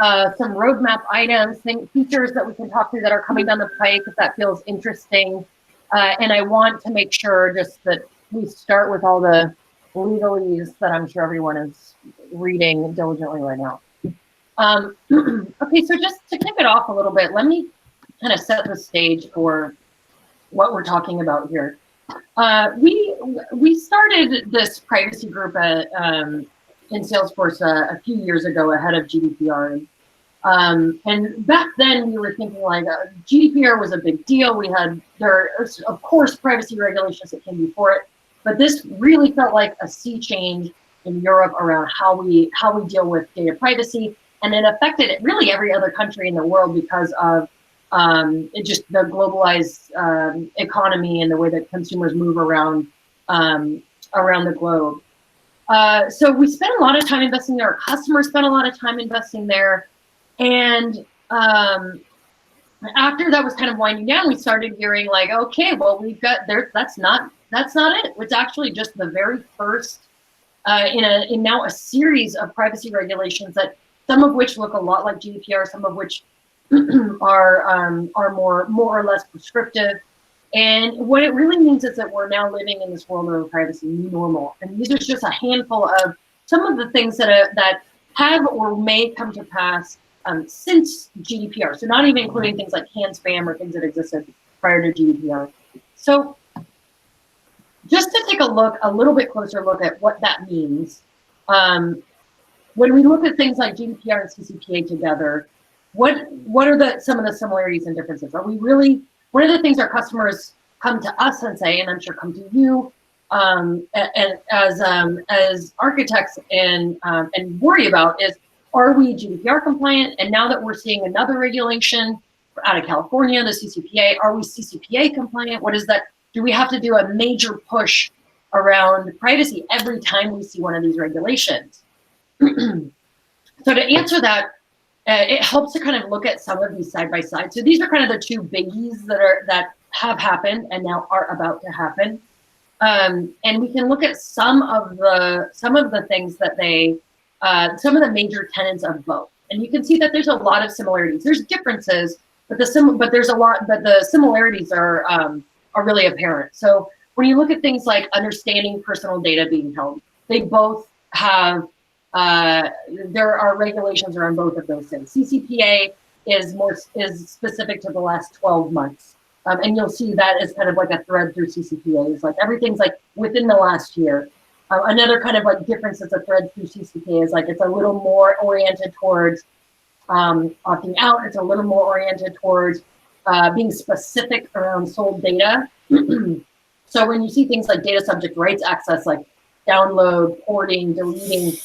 some roadmap items, features that we can talk through that are coming down the pike if that feels interesting. And I want to make sure just that we start with all the legalese that I'm sure everyone is reading diligently right now. Okay, so just to kick it off a little bit, let me kind of set the stage for what we're talking about here. We started this privacy group in Salesforce a few years ago ahead of GDPR. And back then we were thinking like GDPR was a big deal. There are, of course, privacy regulations that came before it, but this really felt like a sea change in Europe around how we deal with data privacy. And it affected really every other country in the world because of just the globalized economy and the way that consumers move around the globe. So we spent a lot of time investing there. Our customers spent a lot of time investing there. And after that was kind of winding down, we started hearing like, okay, well, we've got there. That's not it. It's actually just the very first in now a series of privacy regulations that some of which look a lot like GDPR, some of which are more or less prescriptive. And what it really means is that we're now living in this world of privacy, new normal. And these are just a handful of some of the things that have or may come to pass since GDPR. So not even including things like hand spam or things that existed prior to GDPR. So just to take a little bit closer look at what that means. When we look at things like GDPR and CCPA together, what are some of the similarities and differences? Are we really, one of the things our customers come to us and say, and I'm sure come to you, and as architects and worry about is, are we GDPR compliant? And now that we're seeing another regulation out of California, the CCPA, are we CCPA compliant? What is that? Do we have to do a major push around privacy every time we see one of these regulations? So to answer that, it helps to kind of look at some of these side by side. So these are kind of the two biggies that have happened and now are about to happen. And we can look at some of the things that some of the major tenets of both. And you can see that there's a lot of similarities. There's differences, but the similarities are really apparent. So when you look at things like understanding personal data being held, they both have there are regulations around both of those things. CCPA is specific to the last 12 months. And you'll see that as kind of like a thread through CCPA. It's like everything's like within the last year. Another kind of like difference that's a thread through CCPA is like it's a little more oriented towards opting out. It's a little more oriented towards being specific around sold data. So when you see things like data subject rights access, like download, porting, deleting,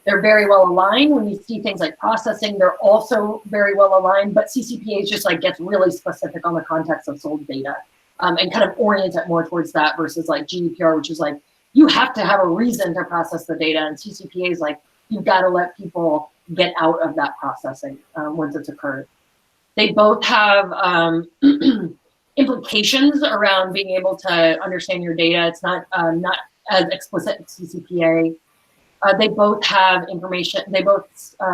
they're very well aligned. When you see things like processing, they're also very well aligned, but CCPA is just like gets really specific on the context of sold data and kind of orient it more towards that versus like GDPR, which is like, you have to have a reason to process the data, and CCPA is like, you've got to let people get out of that processing once it's occurred. They both have implications around being able to understand your data. It's not as explicit as CCPA. They both have information. They both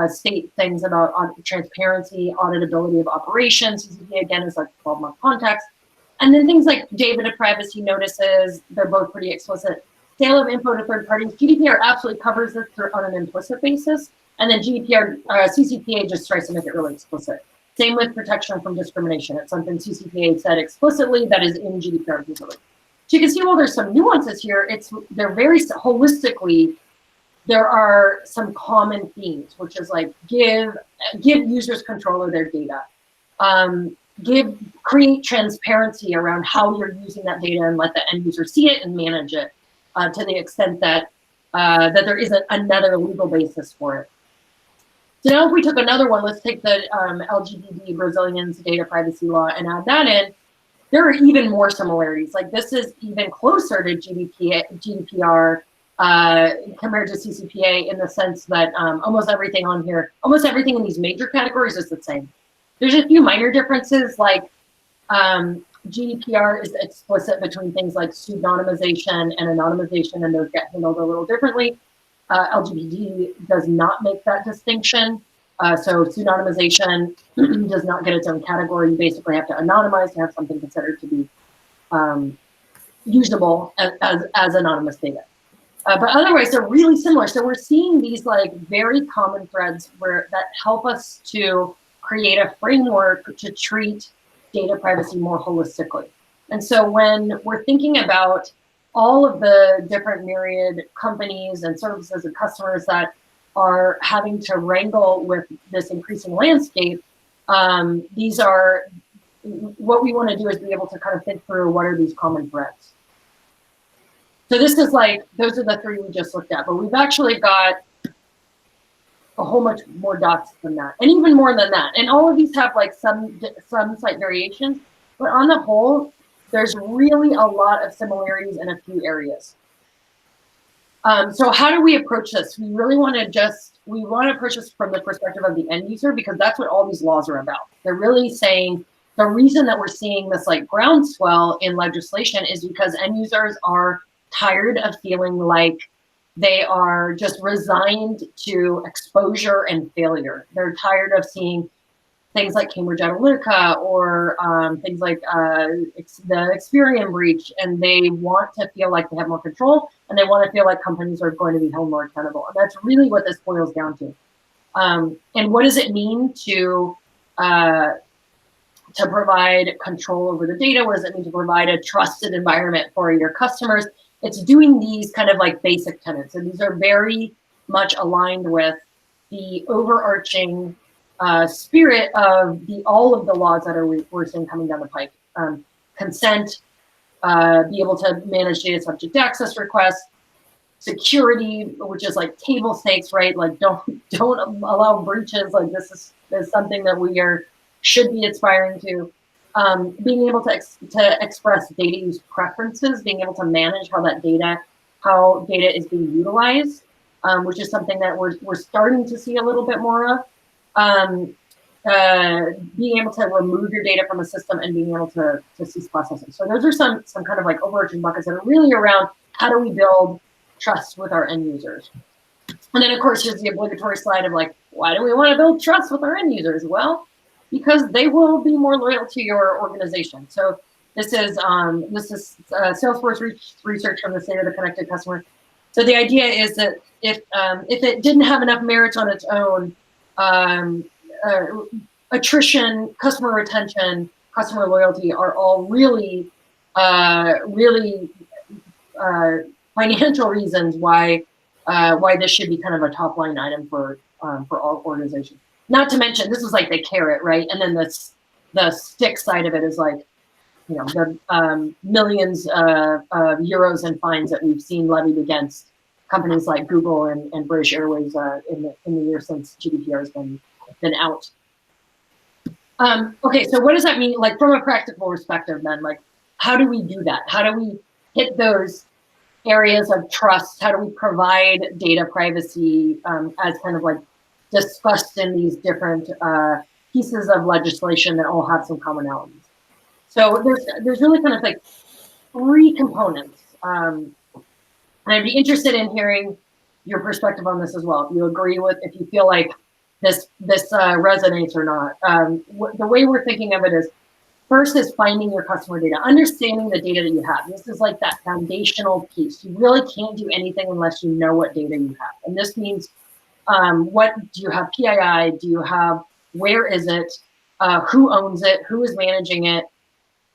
state things about transparency, auditability of operations. CCPA again is like 12-month context, and then things like data privacy notices. They're both pretty explicit. Sale of info to third parties. GDPR absolutely covers this on an implicit basis, and then CCPA just tries to make it really explicit. Same with protection from discrimination. It's something CCPA said explicitly that is in GDPR implicitly. So you can see, well, there's some nuances here. They're very holistically. There are some common themes, which is like give users control of their data, create transparency around how you're using that data and let the end user see it and manage it to the extent that there isn't another legal basis for it. So now if we took another one, let's take the LGBT Brazilians data privacy law and add that in, there are even more similarities. Like this is even closer to GDPR compared to CCPA in the sense that almost everything on here, almost everything in these major categories is the same. There's a few minor differences, like GDPR is explicit between things like pseudonymization and anonymization, and those get handled a little differently. LGBT does not make that distinction. So pseudonymization does not get its own category. You basically have to anonymize to have something considered to be usable as anonymous data. But otherwise, they're really similar. So we're seeing these like very common threads that help us to create a framework to treat data privacy more holistically. And so when we're thinking about all of the different myriad companies and services and customers that are having to wrangle with this increasing landscape, these are what we want to do is be able to kind of think through what are these common threads. So this is like, those are the three we just looked at, but we've actually got a whole bunch more dots than that, and even more than that. And all of these have like some slight variations, but on the whole, there's really a lot of similarities in a few areas. So how do we approach this? We really want to approach this from the perspective of the end user, because that's what all these laws are about. They're really saying the reason that we're seeing this like groundswell in legislation is because end users are tired of feeling like they are just resigned to exposure and failure. They're tired of seeing things like Cambridge Analytica or things like the Experian breach, and they want to feel like they have more control, and they want to feel like companies are going to be held more accountable. And that's really what this boils down to. And what does it mean to provide control over the data? What does it mean to provide a trusted environment for your customers? It's doing these kind of like basic tenets. And these are very much aligned with the overarching spirit of all of the laws that we're seeing coming down the pike. Consent, be able to manage data subject access requests, security, which is like table stakes, right? Like don't allow breaches. Like this is something that should be aspiring to. Being able to express data use preferences, being able to manage how data is being utilized, which is something that we're starting to see a little bit more of. Being able to remove your data from a system and being able to cease processing. So those are some kind of like overarching buckets that are really around how do we build trust with our end users. And then of course here's the obligatory slide of like, why do we want to build trust with our end users? Well, because they will be more loyal to your organization. So this is Salesforce research from the State of the Connected Customer. So the idea is that if it didn't have enough merits on its own, attrition, customer retention, customer loyalty are all really financial reasons why this should be kind of a top line item for all organizations. Not to mention, this is like the carrot, right? And then the stick side of it is like, you know, the millions of euros in fines that we've seen levied against companies like Google and British Airways in the year since GDPR has been out. Okay, so what does that mean? Like from a practical perspective, then, like how do we do that? How do we hit those areas of trust? How do we provide data privacy as kind of like discussed in these different pieces of legislation that all have some commonalities? So there's really kind of like three components. And I'd be interested in hearing your perspective on this as well. If you agree with, if you feel like this resonates or not. The way we're thinking of it is, first is finding your customer data, understanding the data that you have. This is like that foundational piece. You really can't do anything unless you know what data you have. And this means, what do you have PII? Do you have, where is it? Who owns it? Who is managing it?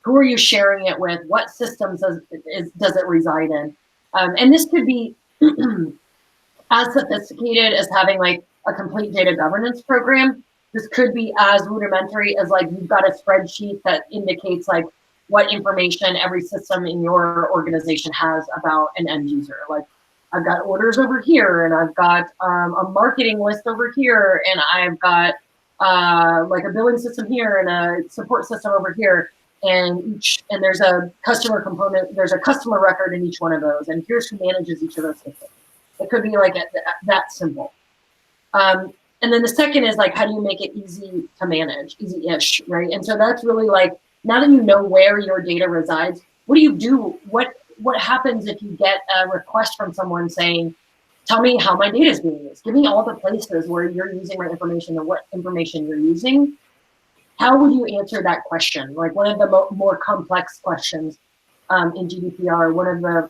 Who are you sharing it with? What systems does it reside in? And this could be as sophisticated as having like a complete data governance program. This could be as rudimentary as like you've got a spreadsheet that indicates like what information every system in your organization has about an end user. Like I've got orders over here, and I've got a marketing list over here, and I've got like a billing system here and a support system over here. And there's a customer component, there's a customer record in each one of those, and here's who manages each of those systems. It could be like that simple. And then the second is like, how do you make it easy to manage, easy-ish, right? And so that's really like, now that you know where your data resides, what do you do? What happens if you get a request from someone saying, tell me how my data is being used. Give me all the places where you're using my information and what information you're using. How would you answer that question? Like one of the more complex questions in GDPR,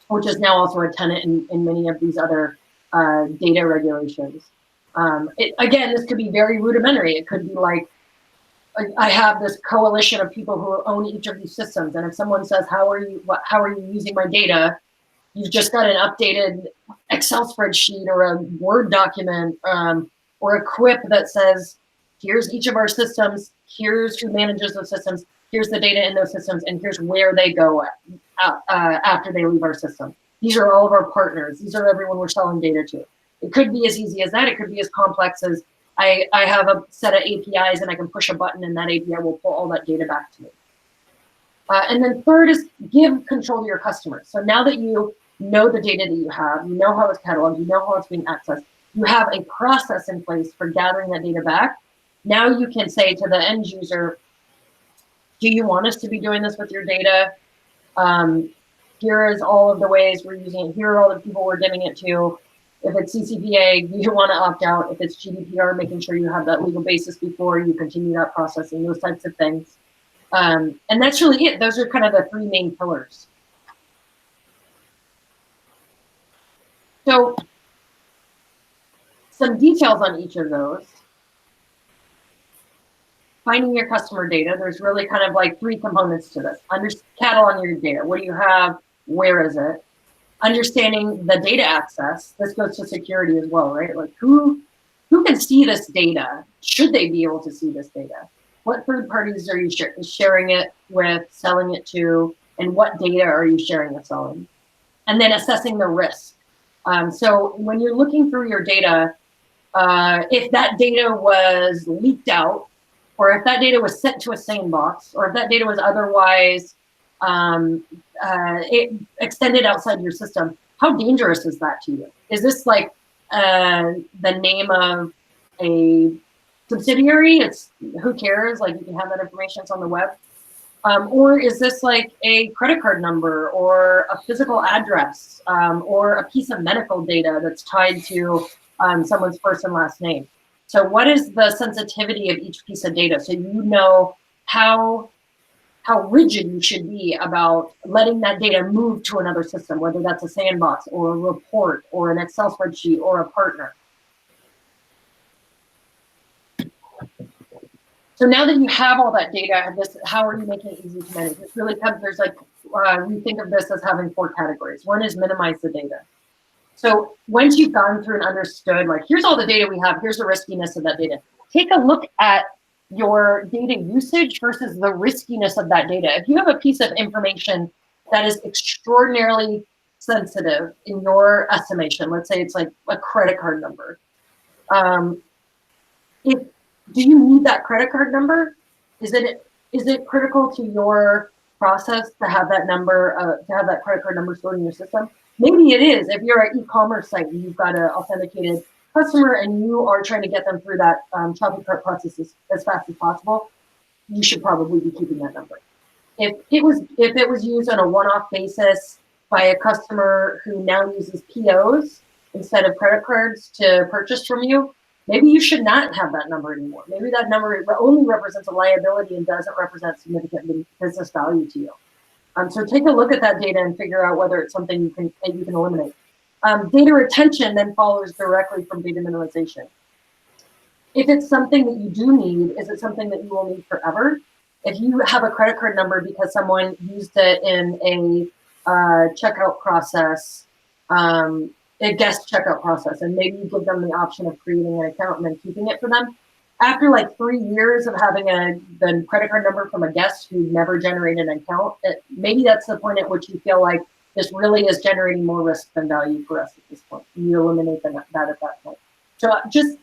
which is now also a tenet in many of these other data regulations. Again, this could be very rudimentary. It could be like, I have this coalition of people who own each of these systems, and if someone says, how are you using my data? You've just got an updated Excel spreadsheet or a Word document or a quip that says, here's each of our systems, here's who manages those systems, here's the data in those systems, and here's where they go after they leave our system. These are all of our partners. These are everyone we're selling data to. It could be as easy as that. It could be as complex as I have a set of APIs and I can push a button and that API will pull all that data back to me. And then third is give control to your customers. So now that you know the data that you have, you know how it's cataloged, you know how it's being accessed, you have a process in place for gathering that data back. Now you can say to the end user, do you want us to be doing this with your data? Here is all of the ways we're using it. Here are all the people we're giving it to. If it's CCPA, you want to opt out. If it's GDPR, making sure you have that legal basis before you continue that processing, those types of things. And that's really it. Those are kind of the three main pillars. So some details on each of those. Finding your customer data, there's really kind of like three components to this. Cataloging your data. What do you have? Where is it? Understanding the data access. This goes to security as well, right? Like who can see this data? Should they be able to see this data? What third parties are you sharing it with, selling it to, and what data are you sharing and selling? And then assessing the risk. So when you're looking through your data, if that data was leaked out, or if that data was sent to a sandbox, or if that data was otherwise extended outside your system, how dangerous is that to you? Is this like the name of a subsidiary? It's who cares? Like you can have that information, it's on the web. Or is this like a credit card number or a physical address or a piece of medical data that's tied to someone's first and last name? So what is the sensitivity of each piece of data? So you know how rigid you should be about letting that data move to another system, whether that's a sandbox or a report or an Excel spreadsheet or a partner. So now that you have all that data, how are you making it easy to manage? It's really there's like, we think of this as having 4 categories. One is minimize the data. So once you've gone through and understood, like, here's all the data we have, here's the riskiness of that data. Take a look at your data usage versus the riskiness of that data. If you have a piece of information that is extraordinarily sensitive in your estimation, let's say it's like a credit card number, do you need that credit card number? Is it critical to your process to have that number, to have that credit card number stored in your system? Maybe it is. If you're an e-commerce site and you've got an authenticated customer and you are trying to get them through that shopping cart process as fast as possible, you should probably be keeping that number. If it was used on a one-off basis by a customer who now uses POs instead of credit cards to purchase from you, maybe you should not have that number anymore. Maybe that number only represents a liability and doesn't represent significant business value to you. So take a look at that data and figure out whether it's something you can eliminate. Data retention then follows directly from data minimization. If it's something that you do need, is it something that you will need forever? If you have a credit card number because someone used it in a checkout process, a guest checkout process, and maybe you give them the option of creating an account and then keeping it for them. After like 3 years of having the credit card number from a guest who never generated an account, maybe that's the point at which you feel like this really is generating more risk than value for us at this point. You eliminate that at that point. So just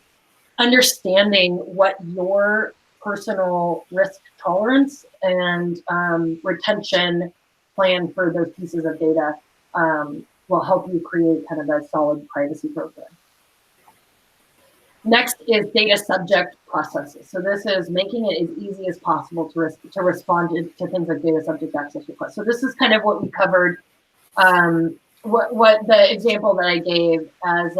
understanding what your personal risk tolerance and retention plan for those pieces of data will help you create kind of a solid privacy program. Next is data subject processes. So this is making it as easy as possible to respond to things like data subject access requests. So this is kind of what we covered what the example that I gave as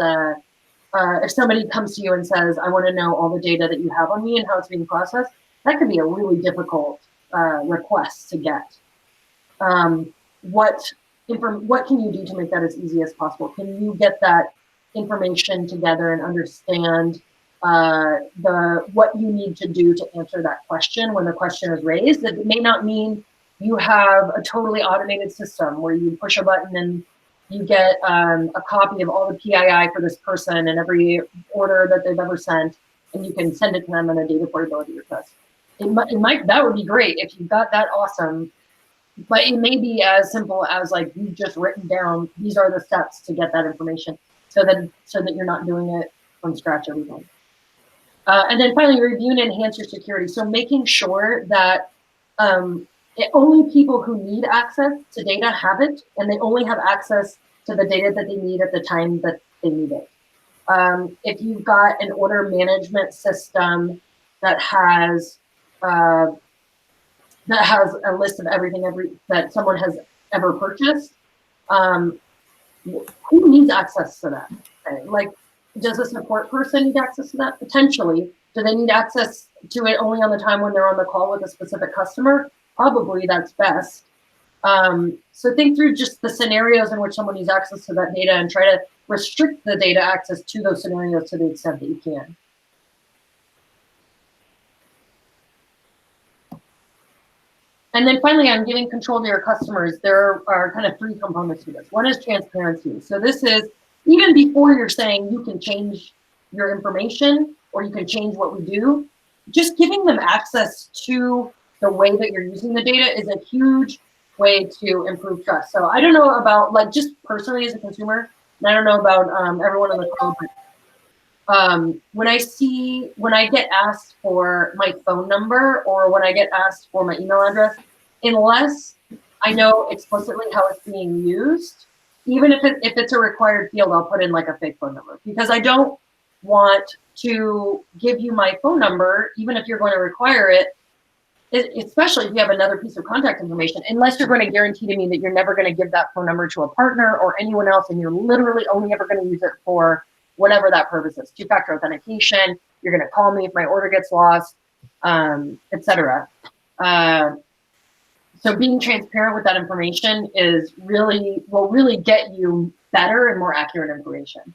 if somebody comes to you and says, I want to know all the data that you have on me and how it's being processed, that could be a really difficult request to get. What can you do to make that as easy as possible? Can you get that information together and understand what you need to do to answer that question when the question is raised? It may not mean you have a totally automated system where you push a button and you get a copy of all the PII for this person and every order that they've ever sent, and you can send it to them in a data portability request. That would be great if you got that. Awesome. But it may be as simple as like you've just written down, these are the steps to get that information, so that you're not doing it from scratch every time. And then finally, review and enhance your security. So making sure that only people who need access to data have it, and they only have access to the data that they need at the time that they need it. If you've got an order management system that has a list of everything that someone has ever purchased, who needs access to that? Okay. Like, does a support person need access to that? Potentially. Do they need access to it only on the time when they're on the call with a specific customer? Probably that's best. So think through just the scenarios in which someone needs access to that data and try to restrict the data access to those scenarios to the extent that you can. And then finally, on giving control to your customers, there are kind of three components to this. One is transparency. So this is even before you're saying you can change your information or you can change what we do, just giving them access to the way that you're using the data is a huge way to improve trust. So I don't know about, like, just personally as a consumer, and I don't know about everyone on the call, but when I get asked for my phone number or when I get asked for my email address, unless I know explicitly how it's being used, even if it's a required field, I'll put in like a fake phone number, because I don't want to give you my phone number, even if you're going to require it, especially if you have another piece of contact information, unless you're going to guarantee to me that you're never going to give that phone number to a partner or anyone else, and you're literally only ever going to use it for whatever that purpose is. Two-factor authentication, you're going to call me if my order gets lost, etc. So being transparent with that information will really get you better and more accurate information.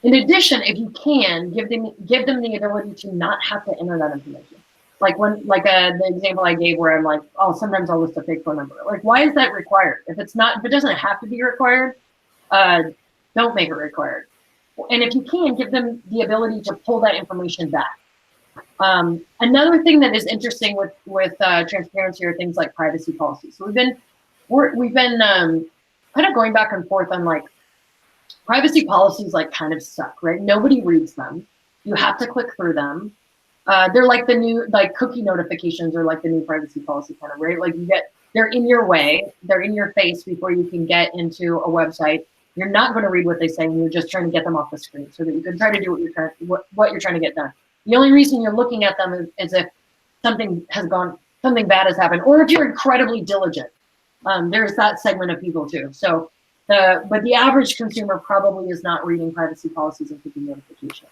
In addition, if you can, give them the ability to not have to enter that information. Like the example I gave where I'm like, oh, sometimes I'll list a fake phone number. Like, why is that required? If it doesn't have to be required, don't make it required. And if you can, give them the ability to pull that information back. Another thing that is interesting with transparency are things like privacy policies. So we've been kind of going back and forth on, like, privacy policies like kind of suck, right? Nobody reads them. You have to click through them. They're like the new, like, cookie notifications are like the new privacy policy kind of, right? Like, they're in your way, they're in your face before you can get into a website. You're not going to read what they say, and you're just trying to get them off the screen so that you can try to do what you're trying to get done. The only reason you're looking at them is if something bad has happened, or if you're incredibly diligent. There's that segment of people too. So, but the average consumer probably is not reading privacy policies and cookie notifications.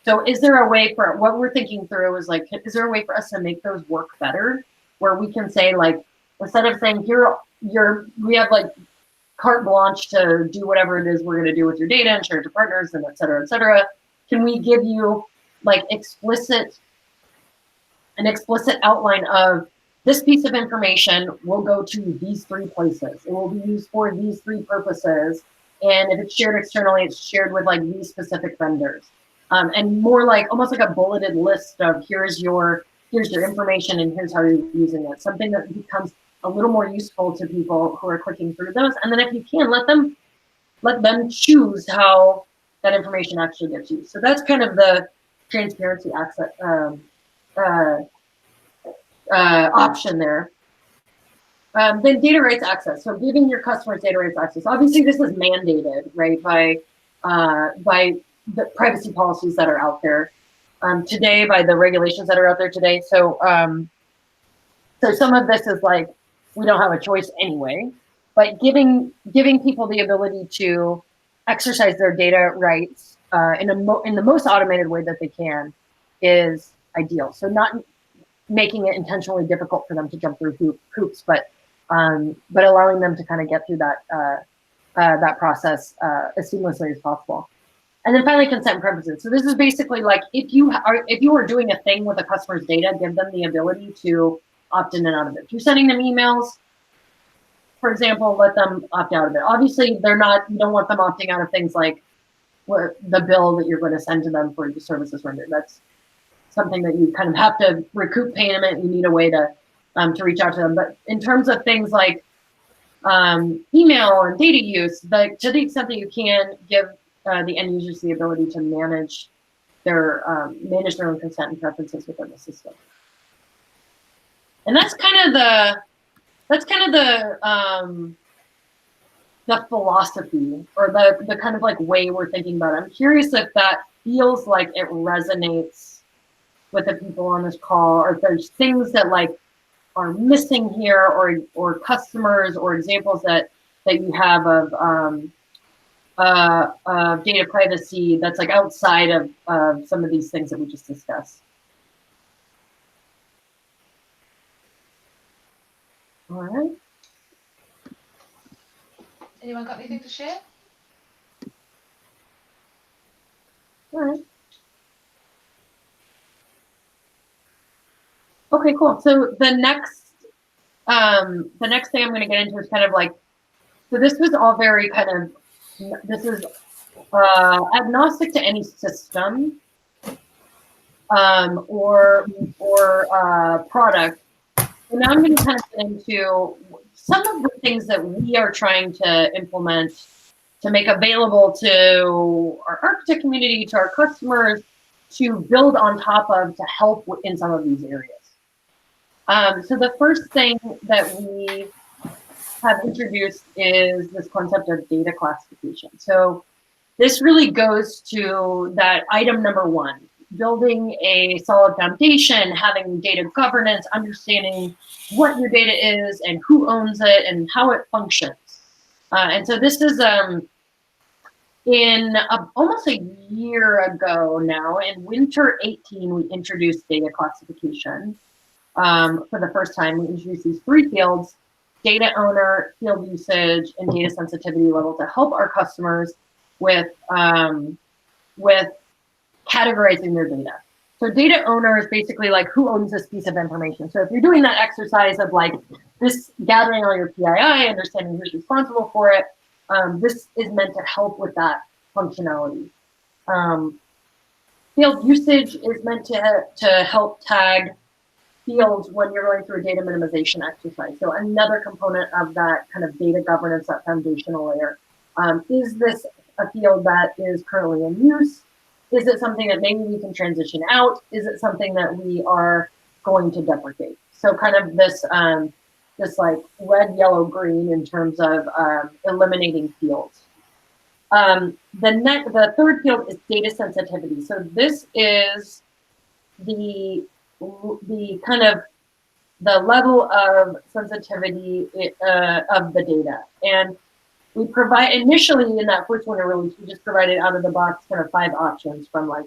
So is there a way for, what we're thinking through is, like, is there a way for us to make those work better, where we can say, like, instead of saying we have like carte blanche to do whatever it is we're going to do with your data and share it to partners and et cetera, can we give you like an explicit outline of this piece of information will go to these 3 places. It will be used for these 3 purposes. And if it's shared externally, it's shared with like these specific vendors. And more like, almost like a bulleted list of here's your information and here's how you're using it. Something that becomes a little more useful to people who are clicking through those. And then if you can, let them choose how that information actually gets used. So that's kind of the transparency access option there. Then data rights access. So giving your customers data rights access. Obviously, this is mandated, right, by the privacy policies that are out there today, by the regulations that are out there today. So So some of this is like, we don't have a choice anyway, but giving people the ability to exercise their data rights in the most automated way that they can is ideal. So not making it intentionally difficult for them to jump through hoops, but allowing them to kind of get through that process as seamlessly as possible. And then finally, consent preferences. So this is basically like if you are doing a thing with a customer's data, give them the ability to opt in and out of it. If you're sending them emails, for example, let them opt out of it. Obviously, you don't want them opting out of things like the bill that you're going to send to them for the services rendered. That's something that you kind of have to recoup payment. You need a way to reach out to them. But in terms of things like email and data use, to the extent that you can, give the end users the ability to manage their own consent and preferences within the system. And that's kind of the philosophy, or the kind of like way we're thinking about it. I'm curious if that feels like it resonates with the people on this call, or if there's things that like are missing here, or customers or examples that you have of data privacy that's like outside of some of these things that we just discussed. All right. Anyone got anything to share? All right. Okay, cool. So the next thing I'm going to get into is kind of like, so this was all very kind of, this is agnostic to any system or product. And now I'm going to kind of get into some of the things that we are trying to implement to make available to our architect community, to our customers, to build on top of, to help in some of these areas. So the first thing that we have introduced is this concept of data classification. So this really goes to that item number one, building a solid foundation, having data governance, understanding what your data is and who owns it and how it functions. And so this is almost a year ago now, in winter 18, we introduced data classification. For the first time, we introduced these three fields: data owner, field usage, and data sensitivity level, to help our customers with categorizing their data. So data owner is basically like who owns this piece of information. So if you're doing that exercise of like this, gathering all your PII, understanding who's responsible for it, this is meant to help with that functionality. Field usage is meant to help tag fields when you're going through a data minimization exercise. So another component of that kind of data governance, that foundational layer. Is this a field that is currently in use? Is it something that maybe we can transition out? Is it something that we are going to deprecate? So kind of this like red, yellow, green in terms of eliminating fields. The third field is data sensitivity. So this is the kind of the level of sensitivity of the data. And we provide, initially in that first winter release, we just provided out of the box kind of 5 options, from like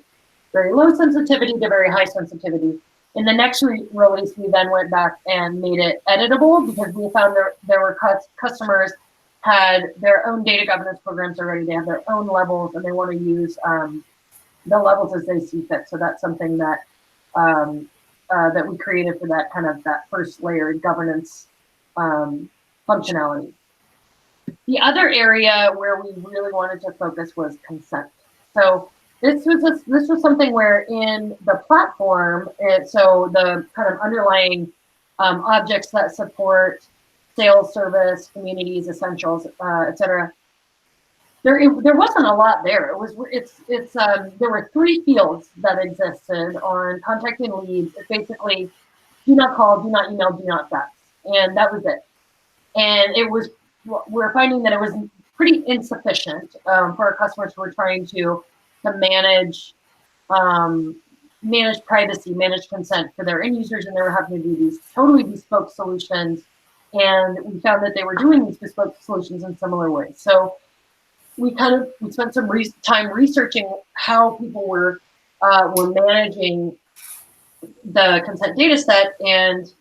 very low sensitivity to very high sensitivity. In the next release, we then went back and made it editable, because we found there were customers had their own data governance programs already. They have their own levels, and they want to use the levels as they see fit. So that's something that that we created for that kind of that first layer governance functionality. The other area where we really wanted to focus was consent. So this was something where in the platform, so the kind of underlying objects that support sales, service, communities, essentials, et cetera, there wasn't a lot there. There were 3 fields that existed on contacting leads. It's basically do not call, do not email, do not fax, and that was it. And we're finding that it was pretty insufficient for our customers who were trying to manage manage privacy, manage consent for their end users, and they were having to do these totally bespoke solutions. And we found that they were doing these bespoke solutions in similar ways. So we spent some time researching how people were managing the consent data set, and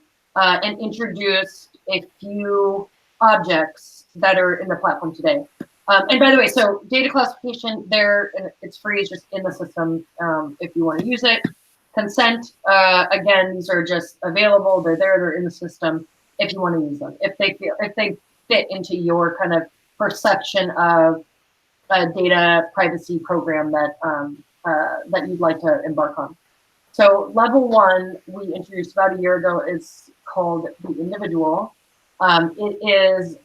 introduced a few objects that are in the platform today. And by the way, so data classification there, and it's free, it's just in the system if you want to use it. Consent, again, these are just available, they're there, they're in the system if you want to use them, if they fit into your kind of perception of a data privacy program that that you'd like to embark on. So level 1 we introduced about a year ago is called the individual. It is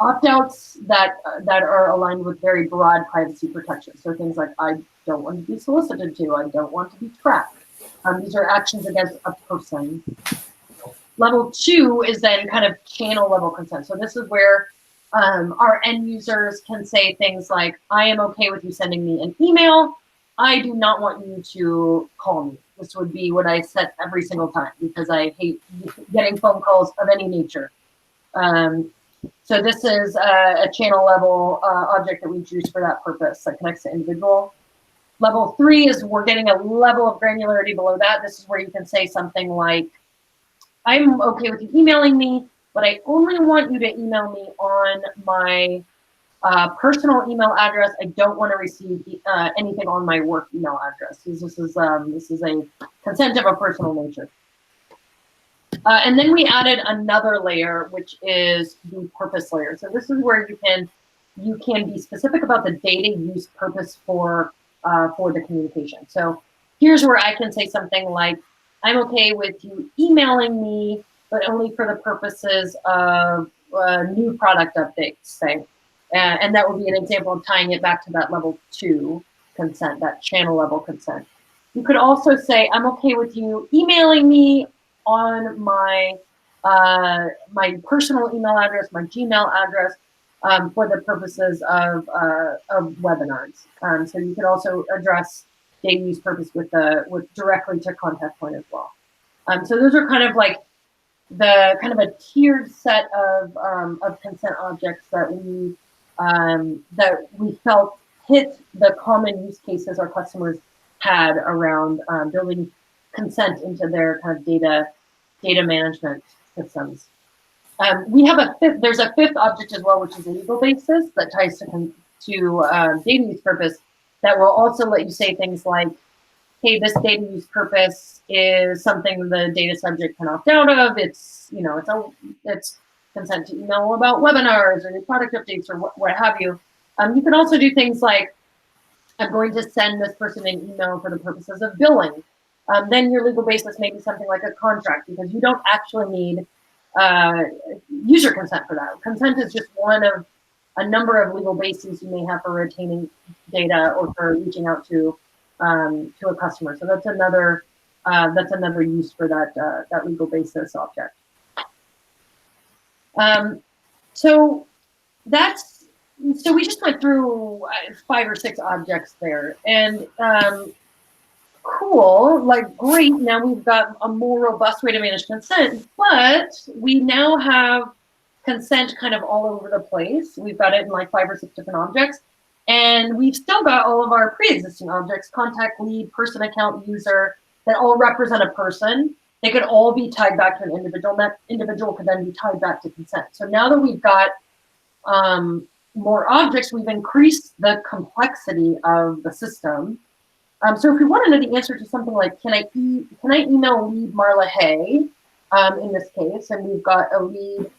opt-outs that are aligned with very broad privacy protection. So things like, I don't want to be solicited to, I don't want to be tracked. These are actions against a person. Level 2 is then kind of channel level consent. So this is where our end users can say things like, I am okay with you sending me an email, I do not want you to call me. This would be what I set every single time because I hate getting phone calls of any nature. So this is a channel level object that we choose for that purpose that connects to individual. Level 3 is we're getting a level of granularity below that. This is where you can say something like, I'm okay with you emailing me, but I only want you to email me on my personal email address. I don't want to receive anything on my work email address. This is a consent of a personal nature. And then we added another layer, which is the purpose layer. So this is where you can be specific about the data use purpose for the communication. So here's where I can say something like, I'm okay with you emailing me, but only for the purposes of new product updates, say. And that would be an example of tying it back to that level 2 consent, that channel level consent. You could also say, I'm okay with you emailing me on my my personal email address, my Gmail address, for the purposes of webinars. So you could also address data use purpose with directly to contact point as well. So those are kind of like the kind of a tiered set of consent objects that we felt hit the common use cases our customers had around building consent into their kind of data management systems. We have there's a fifth object as well, which is a legal basis that ties to data use purpose that will also let you say things like, hey, this data use purpose is something the data subject can opt out of. It's, you know, it's consent to email about webinars or new product updates or what have you. You can also do things like, I'm going to send this person an email for the purposes of billing. Then your legal basis may be something like a contract, because you don't actually need user consent for that. Consent is just one of a number of legal bases you may have for retaining data or for reaching out to a customer. So that's another use for that legal basis object. So we just went through 5 or 6 objects there, and cool, like great. Now we've got a more robust way to manage consent, but we now have consent kind of all over the place. We've got it in like 5 or 6 different objects, and we've still got all of our pre-existing objects: contact, lead, person, account, user, that all represent a person. They could all be tied back to an individual, and that individual could then be tied back to consent. So now that we've got more objects, we've increased the complexity of the system. So if we want to know the answer to something like, can I email lead Marla Hay, in this case, and we've got a lead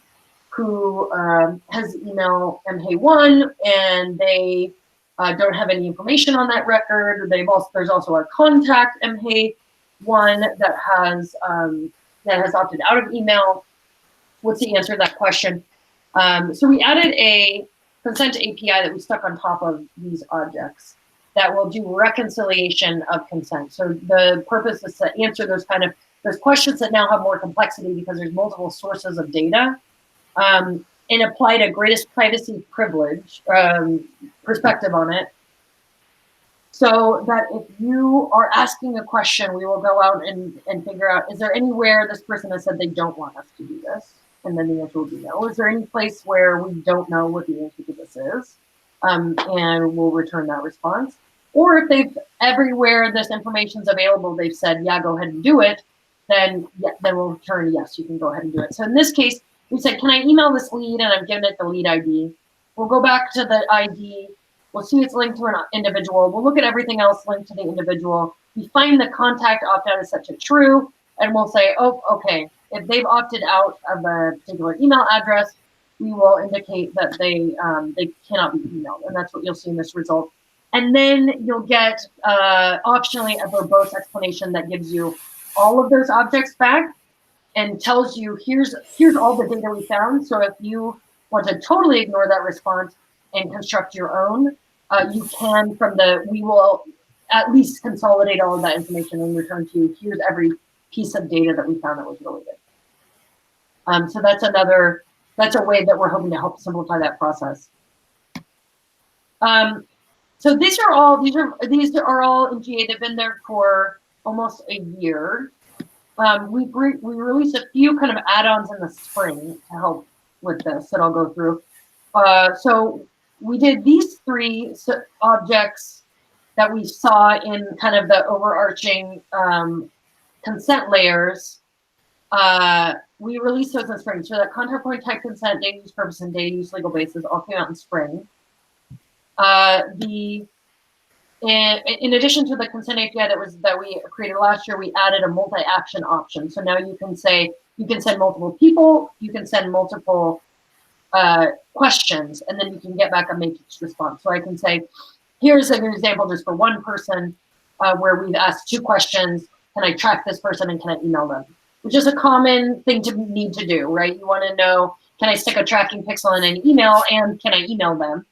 who has email MHay1, and they don't have any information on that record. There's also a contact MHay1 that has opted out of email. What's the answer to that question? So we added a consent API that we stuck on top of these objects that will do reconciliation of consent. So the purpose is to answer those questions that now have more complexity because there's multiple sources of data, and applied a greatest privacy privilege perspective on it. so that if you are asking a question, we will go out and figure out, is there anywhere this person has said they don't want us to do this? And then the answer will be no. Is there any place where we don't know what the answer to this is? And we'll return that response. Or if they've, everywhere this information is available, they've said, yeah, go ahead and do it, then we'll return, yes, you can go ahead and do it. So in this case, we said, can I email this lead? And I'm giving it the lead ID. We'll go back to the ID. We'll see it's linked to an individual. We'll look at everything else linked to the individual. We find the contact opt-out is set to true, and we'll say, oh, okay, if they've opted out of a particular email address, we will indicate that they cannot be emailed, and that's what you'll see in this result. And then you'll get optionally a verbose explanation that gives you all of those objects back and tells you here's all the data we found. So if you want to totally ignore that response and construct your own, you can we will at least consolidate all of that information and return to you. Here's every piece of data that we found that was related. So that's a way that we're hoping to help simplify that process. So these are all in GA. They've been there for almost a year. We released a few kind of add-ons in the spring to help with this that I'll go through. So we did these three objects that we saw in kind of the overarching consent layers. We released those in spring. So that contact point type consent, data use purpose, and data use legal basis all came out in spring. In addition to the consent API that we created last year, we added a multi-action option. So now you can send multiple people, you can send multiple questions, and then you can get back a matrix response. So I can say, here's an example just for one person where we've asked 2 questions. Can I track this person and can I email them? Which is a common thing to need to do, right? You want to know, can I stick a tracking pixel in an email and can I email them?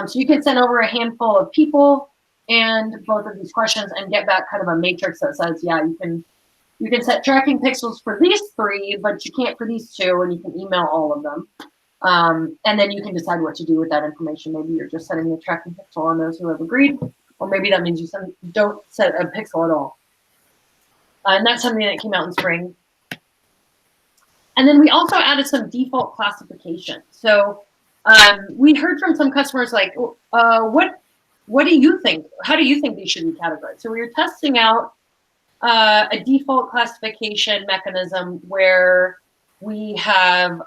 So you can send over a handful of people and both of these questions and get back kind of a matrix that says, yeah, you can set tracking pixels for these 3, but you can't for these 2, and you can email all of them. And then you can decide what to do with that information. Maybe you're just setting the tracking pixel on those who have agreed, or maybe that means you don't set a pixel at all. And that's something that came out in spring. And then we also added some default classification. So we heard from some customers like, what do you think? How do you think these should be categorized? So we were testing out a default classification mechanism where we have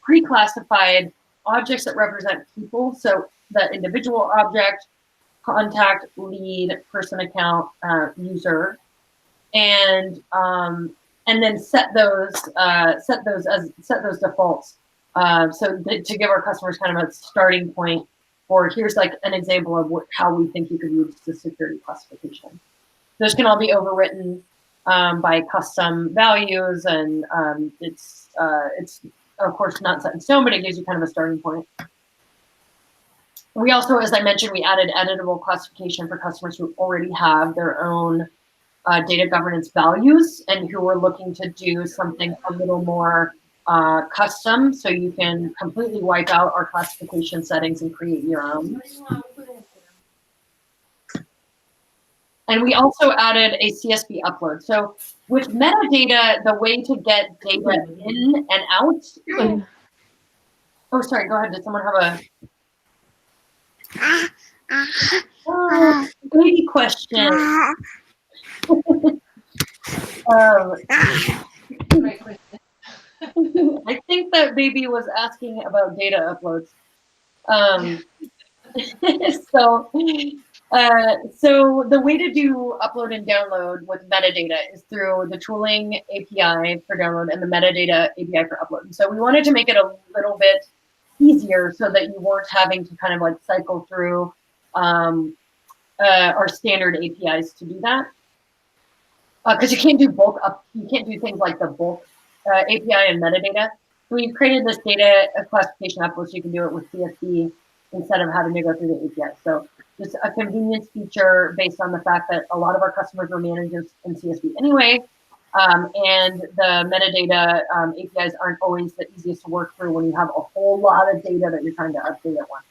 pre-classified objects that represent people. So the individual object, contact, lead, person account, user, and then set those defaults. So to give our customers kind of a starting point for here's like an example of how we think you could use the security classification. Those can all be overwritten by custom values, and it's of course not set in stone, but it gives you kind of a starting point. We also, as I mentioned, we added editable classification for customers who already have their own data governance values and who are looking to do something a little more custom, so you can completely wipe out our classification settings and create your own. And we also added a CSP upload. So with metadata, the way to get data in and out. Oh, sorry, go ahead. Did someone have a baby question? Great question. I think that baby was asking about data uploads. So the way to do upload and download with metadata is through the tooling API for download and the metadata API for upload. So we wanted to make it a little bit easier so that you weren't having to kind of like cycle through our standard APIs to do that. Because you can't do you can't do things like the bulk API and metadata. So we created this data classification upload so you can do it with CSP instead of having to go through the API. So just a convenience feature based on the fact that a lot of our customers are managers in CSP anyway, and the metadata APIs aren't always the easiest to work through when you have a whole lot of data that you're trying to update at once.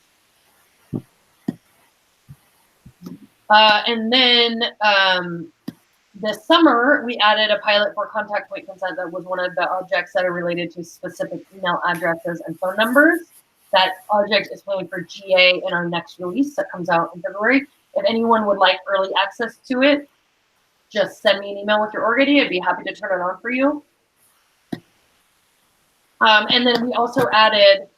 And then this summer, we added a pilot for contact point consent that was one of the objects that are related to specific email addresses and phone numbers. That object is planned for GA in our next release that comes out in February. If anyone would like early access to it, just send me an email with your org ID. I'd be happy to turn it on for you. And then we also added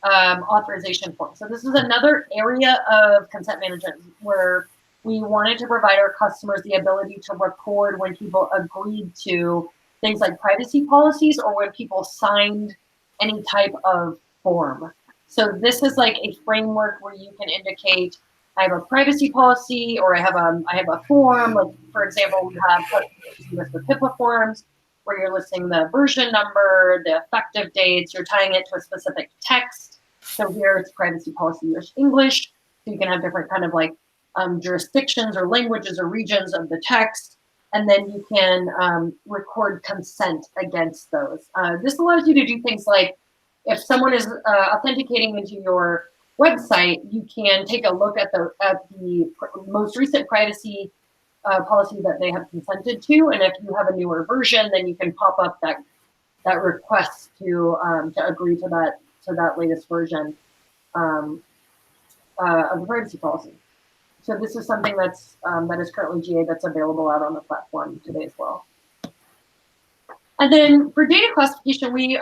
authorization forms. So this is another area of consent management where we wanted to provide our customers the ability to record when people agreed to things like privacy policies or when people signed any type of form. So this is like a framework where you can indicate I have a privacy policy or I have a form. Like for example, we have customers with HIPAA forms where you're listing the version number, the effective dates, you're tying it to a specific text. So here it's privacy policy English. So you can have different kind of like jurisdictions or languages or regions of the text. And then you can record consent against those. This allows you to do things like if someone is authenticating into your website, you can take a look at the most recent privacy policy that they have consented to, and if you have a newer version, then you can pop up that request to agree to that latest version of the privacy policy. So this is something that's that is currently GA that's available out on the platform today as well. And then for data classification, we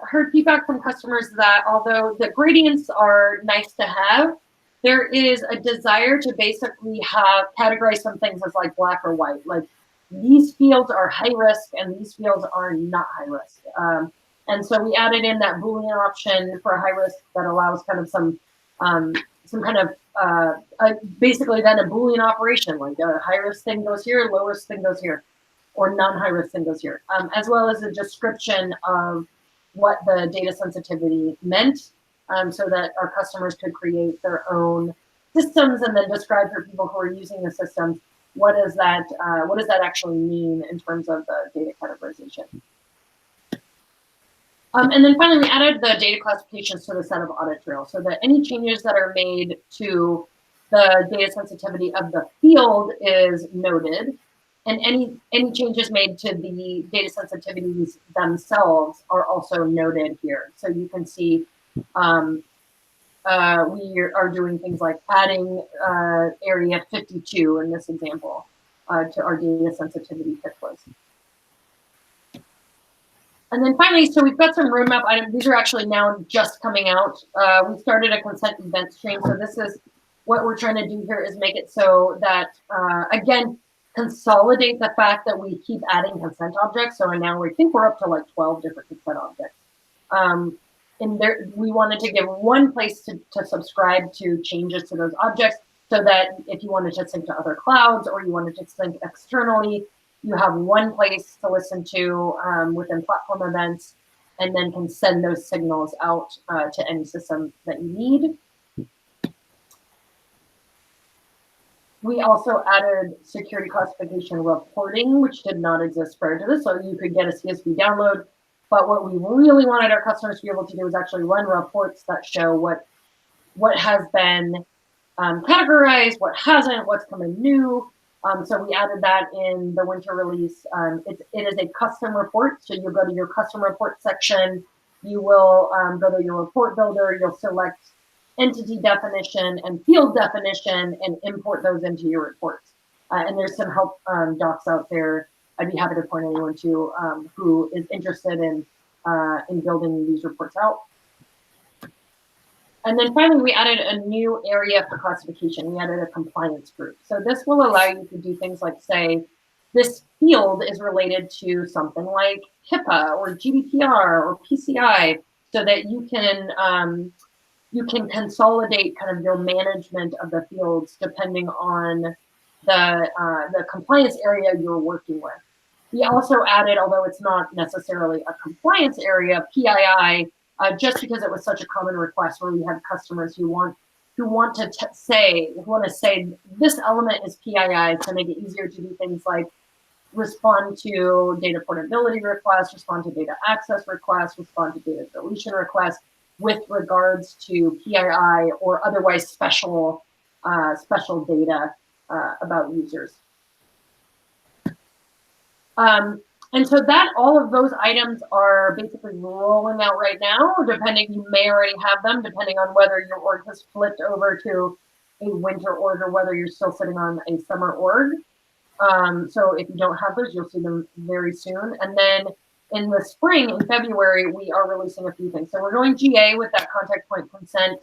heard feedback from customers that although the gradients are nice to have, there is a desire to basically categorize some things as like black or white. Like these fields are high risk and these fields are not high risk. And so we added in that Boolean option for high risk that allows kind of some kind of basically then a Boolean operation, like a high risk thing goes here, low risk thing goes here, or non-high risk thing goes here, as well as a description of what the data sensitivity meant, so that our customers could create their own systems and then describe for people who are using the systems what does that actually mean in terms of the data categorization. And then finally, we added the data classifications to the set of audit trails so that any changes that are made to the data sensitivity of the field is noted, and any changes made to the data sensitivities themselves are also noted here. So you can see we are doing things like adding area 52 in this example to our data sensitivity kit list. And then finally, so we've got some roadmap items. These are actually now just coming out. We started a consent event stream. So this is what we're trying to do here is make it so that, again, consolidate the fact that we keep adding consent objects. So now we think we're up to like 12 different consent objects. And there, we wanted to give one place to subscribe to changes to those objects so that if you wanted to sync to other clouds or you wanted to sync externally, you have one place to listen to within platform events, and then can send those signals out to any system that you need. We also added security classification reporting, which did not exist prior to this. So you could get a CSP download, but what we really wanted our customers to be able to do is actually run reports that show what has been categorized, what hasn't, what's coming new. So we added that in the winter release. It is a custom report. So you'll go to your custom report section. You will go to your report builder. You'll select entity definition and field definition and import those into your reports. And there's some help docs out there. I'd be happy to point anyone to who is interested in building these reports out. And then finally, we added a new area for classification. We added a compliance group. So this will allow you to do things like say, this field is related to something like HIPAA or GDPR or PCI, so that you can consolidate kind of your management of the fields depending on the compliance area you're working with. We also added, although it's not necessarily a compliance area, PII, just because it was such a common request where we have customers who want to say this element is PII to make it easier to do things like respond to data portability requests, respond to data access requests, respond to data deletion requests with regards to PII or otherwise special data. about users. And so that all of those items are basically rolling out right now, depending, you may already have them, depending on whether your org has flipped over to a winter org or whether you're still sitting on a summer org. So if you don't have those, you'll see them very soon. And then in the spring, in February, we are releasing a few things. So we're going GA with that contact point consent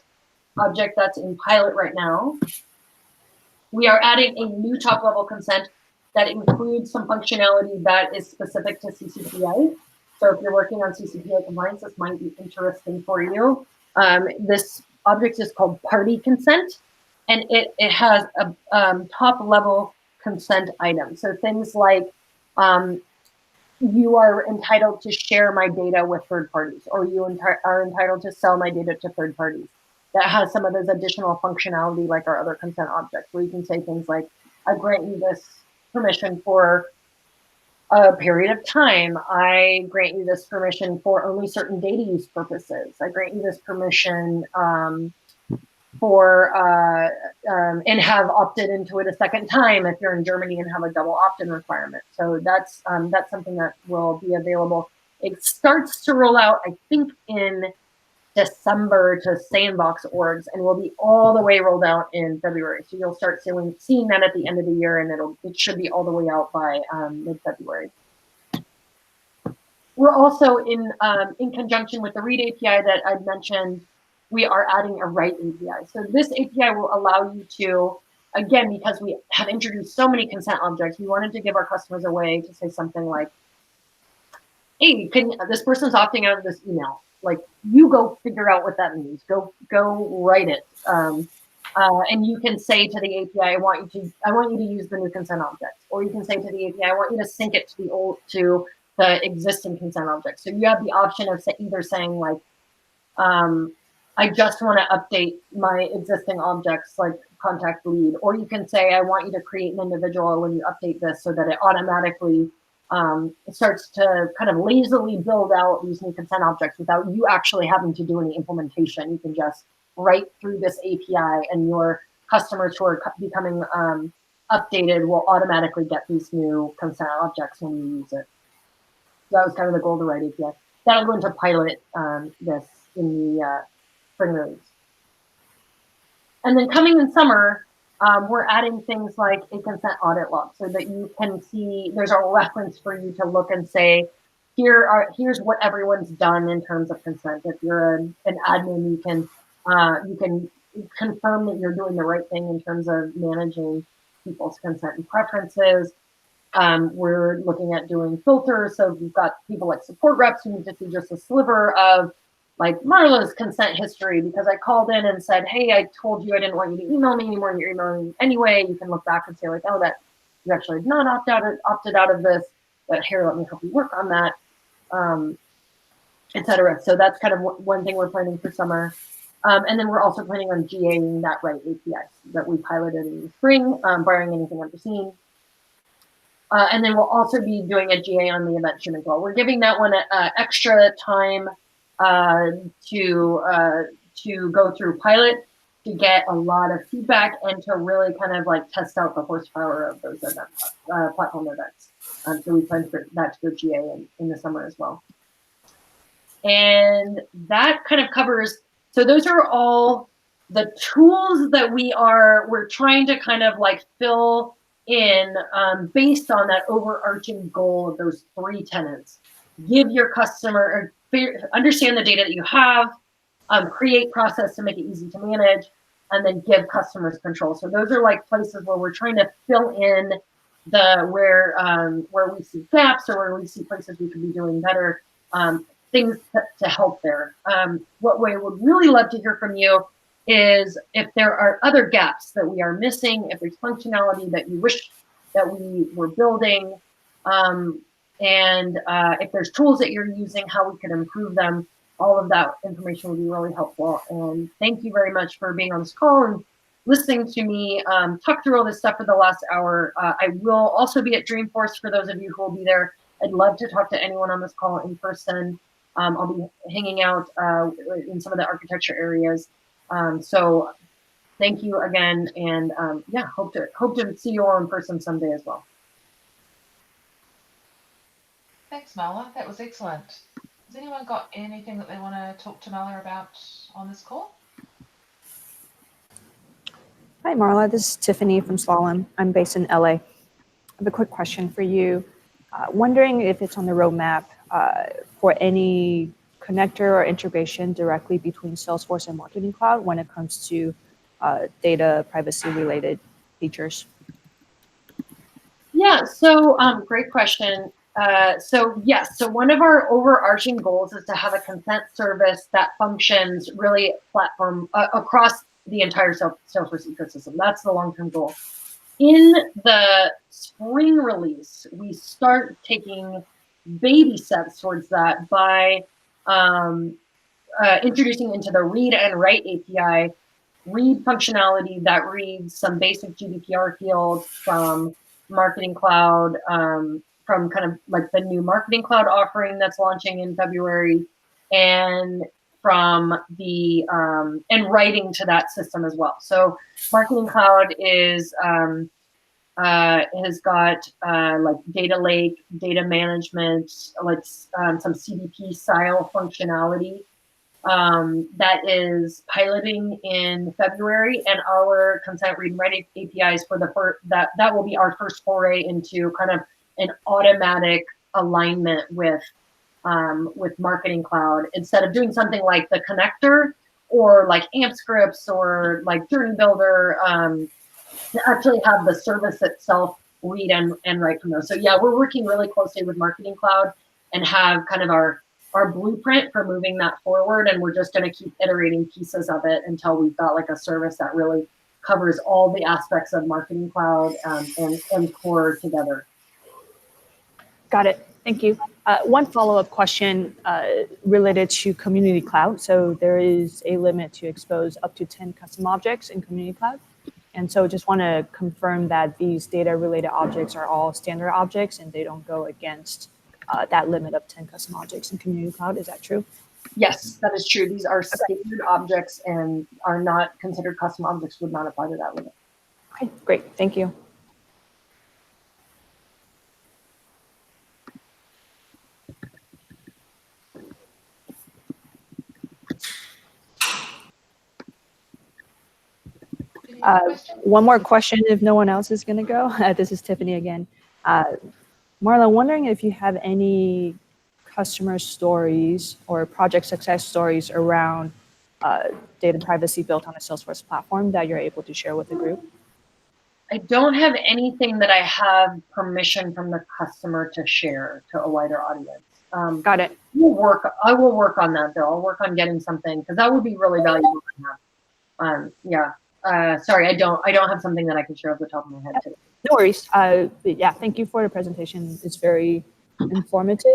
object that's in pilot right now. We are adding a new top level consent that includes some functionality that is specific to CCPA. So if you're working on CCPA compliance, this might be interesting for you. This object is called party consent, and it has a top level consent item. So things like you are entitled to share my data with third parties, or you are entitled to sell my data to third parties. That has some of those additional functionality like our other consent objects, where you can say things like, I grant you this permission for a period of time. I grant you this permission for only certain data use purposes. I grant you this permission and have opted into it a second time if you're in Germany and have a double opt-in requirement. So that's something that will be available. It starts to roll out, I think, in December to sandbox orgs, and will be all the way rolled out in February. So you'll start seeing that at the end of the year, and it should be all the way out by mid-February. We're also in conjunction with the read API that I'd mentioned, we are adding a write API. So this API will allow you to, again, because we have introduced so many consent objects, we wanted to give our customers a way to say something like, hey, this person's opting out of this email. Like, you go figure out what that means. Go write it. And you can say to the API, I want you to use the new consent object. Or you can say to the API, I want you to sync it to the existing consent object. So you have the option of either saying like, I just want to update my existing objects like contact lead, or you can say, I want you to create an individual when you update this so that it automatically starts to kind of lazily build out these new consent objects without you actually having to do any implementation. You can just write through this API, and your customers who are becoming updated will automatically get these new consent objects when you use it. So that was kind of the goal of the write API. That'll go into pilot this in the spring release. And then coming in summer, we're adding things like a consent audit log so that you can see, there's a reference for you to look and say, here's what everyone's done in terms of consent. If you're an admin, you can confirm that you're doing the right thing in terms of managing people's consent and preferences. We're looking at doing filters. So we've got people like support reps who need to see just a sliver of like Marla's consent history because I called in and said, hey, I told you I didn't want you to email me anymore, and you're emailing me anyway. You can look back and say like, oh, that you actually did not opted out of this, but here, let me help you work on that, etc. So that's kind of one thing we're planning for summer. And then we're also planning on GAing that write API that we piloted in the spring, barring anything unforeseen. And then we'll also be doing a GA on the event stream as well. We're giving that one extra time to go through pilot to get a lot of feedback and to really kind of like test out the horsepower of those events, platform events. So we plan for that to go GA in the summer as well. And that kind of covers, so those are all the tools that we're trying to kind of like fill in based on that overarching goal of those three tenets. Give your customer, understand the data that you have, create process to make it easy to manage, and then give customers control. So those are like places where we're trying to fill in where we see gaps or where we see places we could be doing better, things to help there. What we would really love to hear from you is if there are other gaps that we are missing, if there's functionality that you wish that we were building, and if there's tools that you're using, how we could improve them. All of that information would be really helpful. And thank you very much for being on this call and listening to me talk through all this stuff for the last hour. I will also be at Dreamforce for those of you who will be there. I'd love to talk to anyone on this call in person. I'll be hanging out in some of the architecture areas. So thank you again, and yeah, hope to see you all in person someday as well. Thanks, Marla. That was excellent. Has anyone got anything that they want to talk to Marla about on this call? Hi, Marla. This is Tiffany from Slalom. I'm based in LA. I have a quick question for you. Wondering if it's on the roadmap for any connector or integration directly between Salesforce and Marketing Cloud when it comes to data privacy related features. Yeah, so great question. So yes, so one of our overarching goals is to have a consent service that functions really platform across the entire Salesforce ecosystem. That's the long-term goal. In the spring release, we start taking baby steps towards that by introducing into the read and write API, read functionality that reads some basic GDPR fields from Marketing Cloud, from kind of like the new Marketing Cloud offering that's launching in February, and from the and writing to that system as well. So Marketing Cloud is has got like data lake, data management, like some CDP style functionality that is piloting in February, and our consent read and write APIs for the first, that will be our first foray into kind of an automatic alignment with Marketing Cloud, instead of doing something like the connector or like AMP scripts or like Journey Builder, to actually have the service itself read and write from those. So yeah, we're working really closely with Marketing Cloud and have kind of our blueprint for moving that forward, and we're just going to keep iterating pieces of it until we've got like a service that really covers all the aspects of Marketing Cloud and core together. Got it. Thank you. One follow-up question related to Community Cloud. So there is a limit to expose up to 10 custom objects in Community Cloud. And so just want to confirm that these data-related objects are all standard objects and they don't go against that limit of 10 custom objects in Community Cloud. Is that true? Yes, that is true. These are standard objects and are not considered custom objects, would not apply to that limit. Okay, great. Thank you. One more question if no one else is going to go. This is Tiffany again. Marla, wondering if you have any customer stories or project success stories around data privacy built on a Salesforce platform that you're able to share with the group. I don't have anything that I have permission from the customer to share to a wider audience. Got it. I will work on that though. I'll work on getting something, because that would be really valuable to have. Yeah. Sorry, I don't have something that I can share off the top of my head today. No worries. Yeah, thank you for the presentation. It's very informative,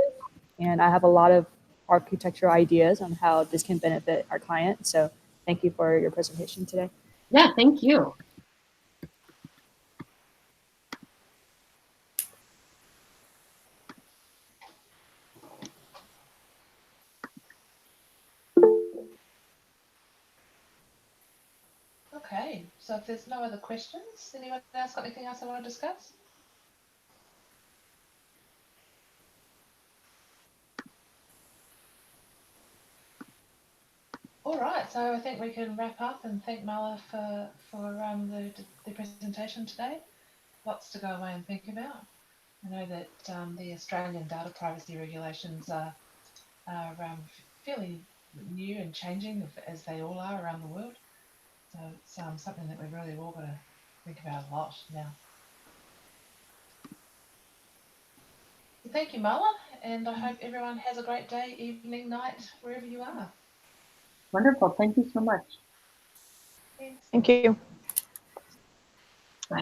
and I have a lot of architecture ideas on how this can benefit our client. So thank you for your presentation today. Yeah, thank you. Okay, so if there's no other questions, anyone else got anything else they want to discuss? All right, so I think we can wrap up and thank Marla for the presentation today. Lots to go away and think about. I know that the Australian data privacy regulations are fairly new and changing, as they all are around the world. So it's something that we've really all got to think about a lot now. So thank you, Marla, and I hope everyone has a great day, evening, night, wherever you are. Wonderful. Thank you so much. Thanks. Thank you. Bye.